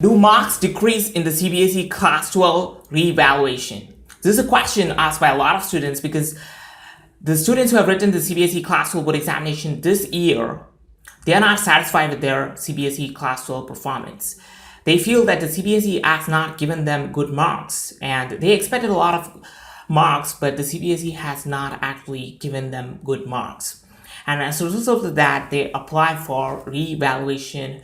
Do marks decrease in the CBSE Class 12 revaluation? This is a question asked by a lot of students because the students who have written the CBSE Class 12 board examination this year, they are not satisfied with their CBSE Class 12 performance. They feel that the CBSE has not given them good marks and they expected a lot of marks, but the CBSE has not actually given them good marks. And as a result of that, they apply for revaluation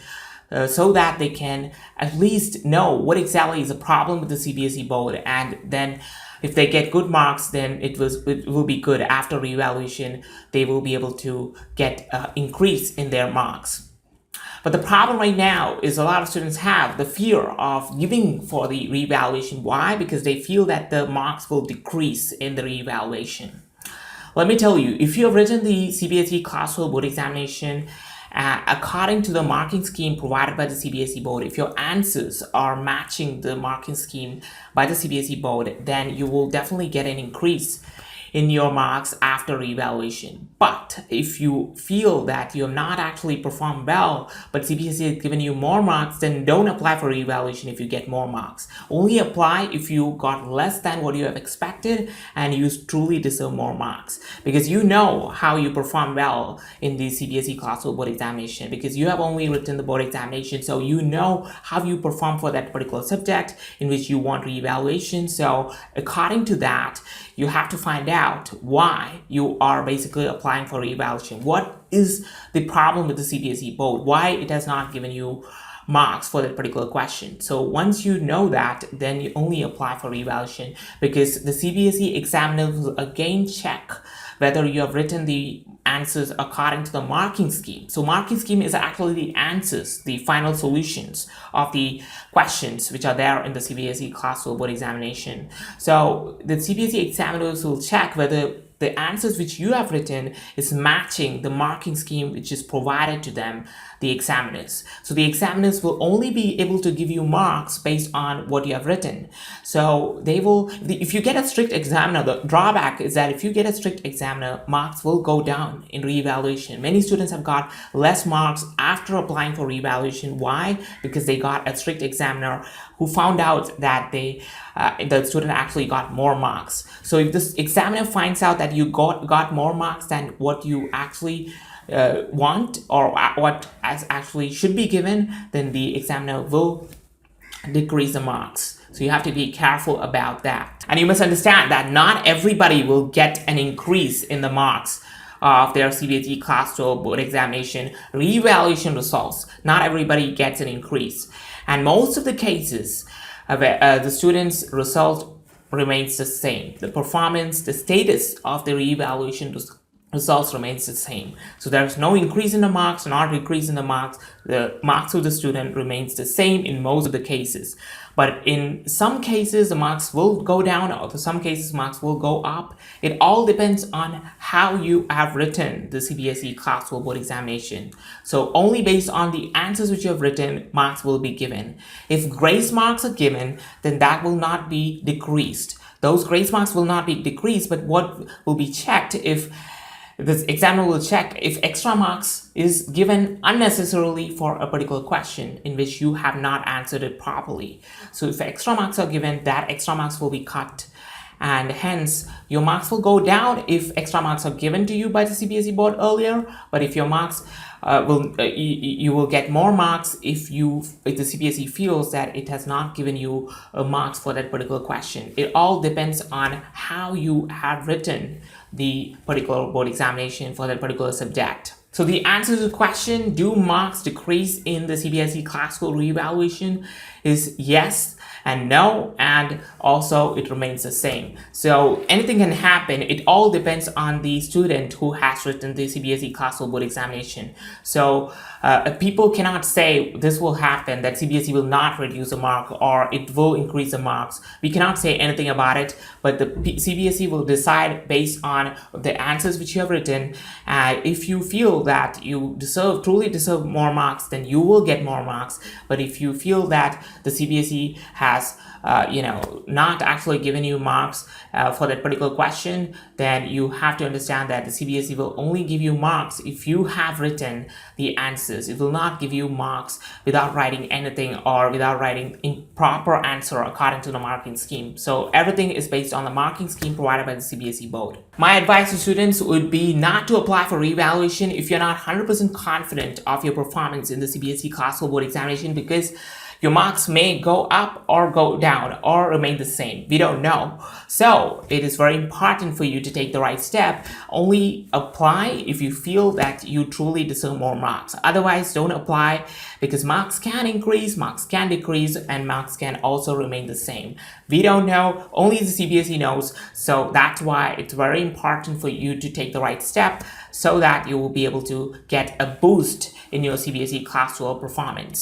so that they can at least know what exactly is the problem with the CBSE board, and then if they get good marks, then it will be good. After reevaluation, they will be able to get an increase in their marks. But the problem right now is a lot of students have the fear of giving for the reevaluation. Why? Because they feel that the marks will decrease in the reevaluation. Let me tell you, if you have written the CBSE Class 12 board examination according to the marking scheme provided by the CBSE board, if your answers are matching the marking scheme by the CBSE board, then you will definitely get an increase in your marks after evaluation. But if you feel that you have not actually performed well, but CBSE has given you more marks, then don't apply for evaluation if you get more marks. Only apply if you got less than what you have expected and you truly deserve more marks. Because you know how you perform well in the CBSE Class 12 board examination, because you have only written the board examination, so you know how you perform for that particular subject in which you want reevaluation. So according to that, you have to find out why you are basically applying for reevaluation. What is the problem with the CBSE board? Why it has not given you marks for that particular question? So once you know that, then you only apply for reevaluation, because the CBSE examiner will again check whether you have written the answers according to the marking scheme. So marking scheme is actually the answers, the final solutions of the questions which are there in the CBSE Class 12 board examination. So the CBSE examiners will check whether the answers which you have written is matching the marking scheme which is provided to them, the examiners. So the examiners will only be able to give you marks based on what you have written. So they will, if you get a strict examiner, the drawback is that if you get a strict examiner, marks will go down in reevaluation. Many students have got less marks after applying for reevaluation. Why? Because they got a strict examiner who found out that the student actually got more marks. So if this examiner finds out that you got more marks than what you actually want, or what actually should be given, then the examiner will decrease the marks. So you have to be careful about that. And you must understand that not everybody will get an increase in the marks of their CBSE Class 12 board examination reevaluation results. Not everybody gets an increase. And most of the cases, the students' result remains the same. The performance, the status of the reevaluation results remains the same. So there's no increase in the marks, not decrease in the marks. The marks of the student remains the same in most of the cases. But in some cases, the marks will go down, or in some cases, marks will go up. It all depends on how you have written the CBSE Class 12 board examination. So only based on the answers which you have written, marks will be given. If grace marks are given, then that will not be decreased. Those grace marks will not be decreased, but what will be checked, if this examiner will check if extra marks is given unnecessarily for a particular question in which you have not answered it properly. So if extra marks are given, that extra marks will be cut, and hence your marks will go down if extra marks are given to you by the CBSE board earlier. But if your marks you will get more marks if the CBSE feels that it has not given you marks for that particular question. It all depends on how you have written the particular board examination for that particular subject. So the answer to the question, do marks decrease in the CBSE Class 12 reevaluation, is yes and no, and also it remains the same. So anything can happen. It all depends on the student who has written the CBSE Class 12 board examination. So people cannot say this will happen, that CBSE will not reduce the mark or it will increase the marks. We cannot say anything about it, but the CBSE will decide based on the answers which you have written. If you feel that you truly deserve more marks, then you will get more marks. But if you feel that the CBSE has not actually given you marks for that particular question, then you have to understand that the CBSE will only give you marks if you have written the answers. It will not give you marks without writing anything or without writing improper answer according to the marking scheme. So everything is based on the marking scheme provided by the CBSE board. My advice to students would be not to apply for revaluation if you're not 100% confident of your performance in the CBSE Class 12 board examination, because your marks may go up or go down or remain the same. We don't know. So it is very important for you to take the right step. Only apply if you feel that you truly deserve more marks. Otherwise, don't apply, because marks can increase, marks can decrease, and marks can also remain the same. We don't know. Only the CBSE knows. So that's why it's very important for you to take the right step so that you will be able to get a boost in your CBSE Class 12 performance.